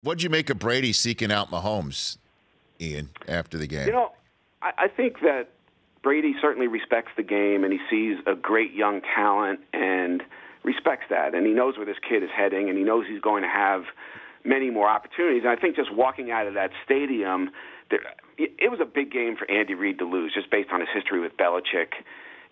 What'd you make of Brady seeking out Mahomes, Ian, after the game? I think that Brady certainly respects the game, and he sees a great young talent and respects that. And he knows where this kid is heading, and he knows he's going to have many more opportunities. And I think just walking out of that stadium, it was a big game for Andy Reid to lose, just based on his history with Belichick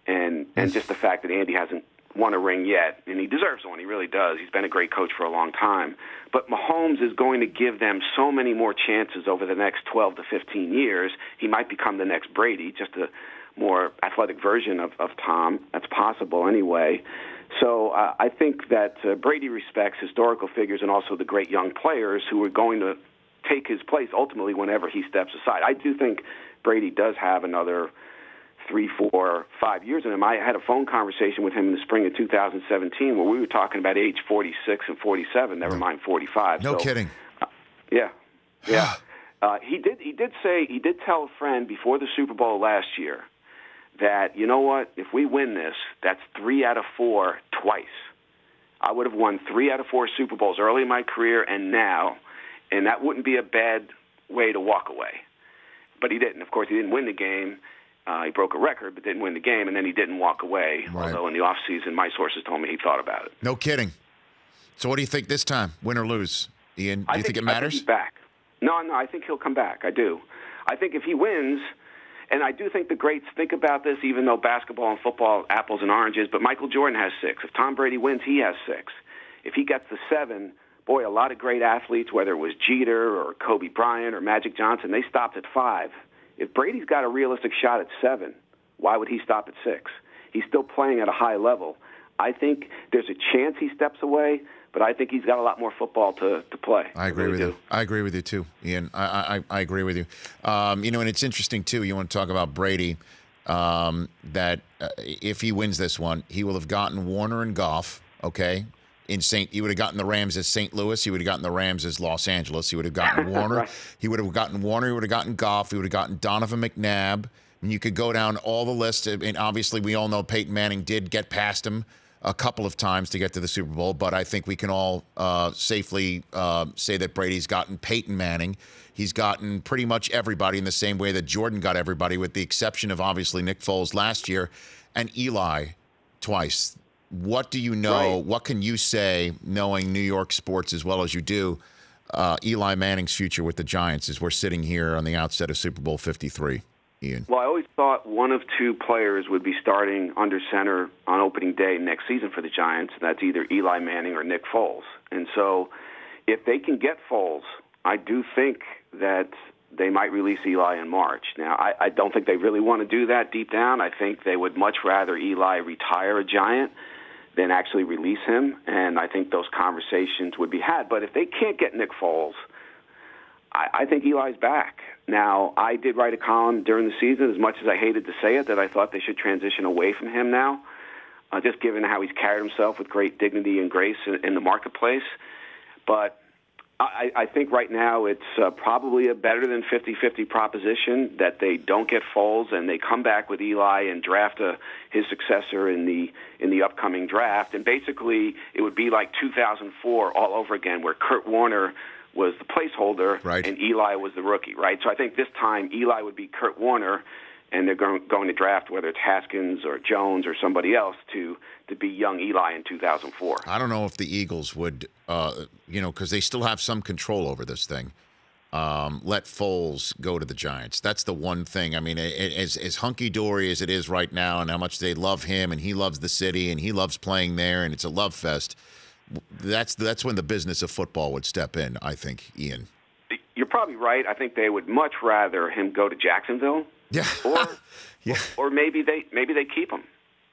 and just the fact that Andy hasn't won a ring yet, and he deserves one. He really does. He's been a great coach for a long time. But Mahomes is going to give them so many more chances over the next 12 to 15 years. He might become the next Brady, just a more athletic version of Tom. That's possible anyway. So I think that Brady respects historical figures and also the great young players who are going to take his place ultimately whenever he steps aside. I do think Brady does have another 3, 4, 5 years in him. I had a phone conversation with him in the spring of 2017 where we were talking about age 46 and 47, never mind 45. No kidding. Yeah. He did tell a friend before the Super Bowl last year that, you know what, if we win this, that's 3 out of 4 twice. I would have won 3 out of 4 Super Bowls early in my career and now, and that wouldn't be a bad way to walk away. But he didn't. Of course, he didn't win the game. He broke a record, but didn't win the game, and then he didn't walk away. Right. Although in the offseason, my sources told me he thought about it. No kidding. So what do you think this time, win or lose? Ian, do you think it matters? I think he's back. No, I think he'll come back. I do. I think if he wins, and I do think the greats think about this, even though basketball and football, apples and oranges, but Michael Jordan has 6. If Tom Brady wins, he has 6. If he gets the 7, boy, a lot of great athletes, whether it was Jeter or Kobe Bryant or Magic Johnson, they stopped at 5. If Brady's got a realistic shot at 7, why would he stop at 6? He's still playing at a high level. I think there's a chance he steps away, but I think he's got a lot more football to play. I agree with you. I agree with you, too, Ian. I agree with you. And it's interesting, too, you want to talk about Brady, that if he wins this one, he will have gotten Warner and Goff, okay? He would have gotten the Rams as St. Louis. He would have gotten the Rams as Los Angeles. He would have gotten Warner. Right. He would have gotten Warner. He would have gotten Goff. He would have gotten Donovan McNabb. And you could go down all the list. And obviously, we all know Peyton Manning did get past him a couple of times to get to the Super Bowl. But I think we can all safely say that Brady's gotten Peyton Manning. He's gotten pretty much everybody in the same way that Jordan got everybody, with the exception of obviously Nick Foles last year and Eli twice. What do you know? Right. What can you say, knowing New York sports as well as you do, Eli Manning's future with the Giants as we're sitting here on the outset of Super Bowl 53, Ian? Well, I always thought one of 2 players would be starting under center on opening day next season for the Giants. That's either Eli Manning or Nick Foles. And so if they can get Foles, I do think that they might release Eli in March. Now, I don't think they really want to do that deep down. I think they would much rather Eli retire a Giant than actually release him, and I think those conversations would be had. But if they can't get Nick Foles, I think Eli's back. Now, I did write a column during the season, as much as I hated to say it, that I thought they should transition away from him now, just given how he's carried himself with great dignity and grace in the marketplace. But I think right now it's probably a better than 50-50 proposition that they don't get Foles and they come back with Eli and draft his successor in the upcoming draft. And basically it would be like 2004 all over again, where Kurt Warner was the placeholder, right, and Eli was the rookie, right? So I think this time Eli would be Kurt Warner, and they're going to draft, whether it's Haskins or Jones or somebody else, to be young Eli in 2004. I don't know if the Eagles would, because they still have some control over this thing, let Foles go to the Giants. That's the one thing. I mean, as hunky-dory as it is right now and how much they love him and he loves the city and he loves playing there and it's a love fest, that's when the business of football would step in, I think, Ian. You're probably right. I think they would much rather him go to Jacksonville. Yeah. or maybe they keep him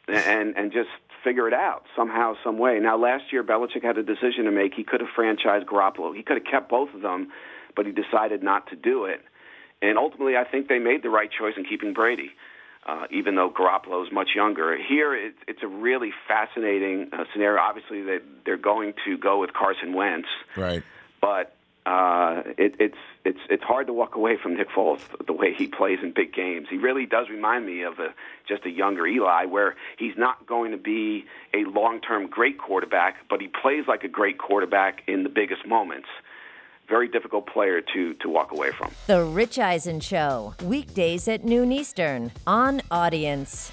and just figure it out somehow, some way. Now, last year, Belichick had a decision to make. He could have franchised Garoppolo. He could have kept both of them, but he decided not to do it. And ultimately, I think they made the right choice in keeping Brady, even though Garoppolo is much younger. Here, it's a really fascinating scenario. Obviously, they're going to go with Carson Wentz. Right. But it's hard to walk away from Nick Foles, the way he plays in big games. He really does remind me of just a younger Eli, where he's not going to be a long-term great quarterback, but he plays like a great quarterback in the biggest moments. very difficult player to walk away from. The Rich Eisen Show, weekdays at noon Eastern on Audience.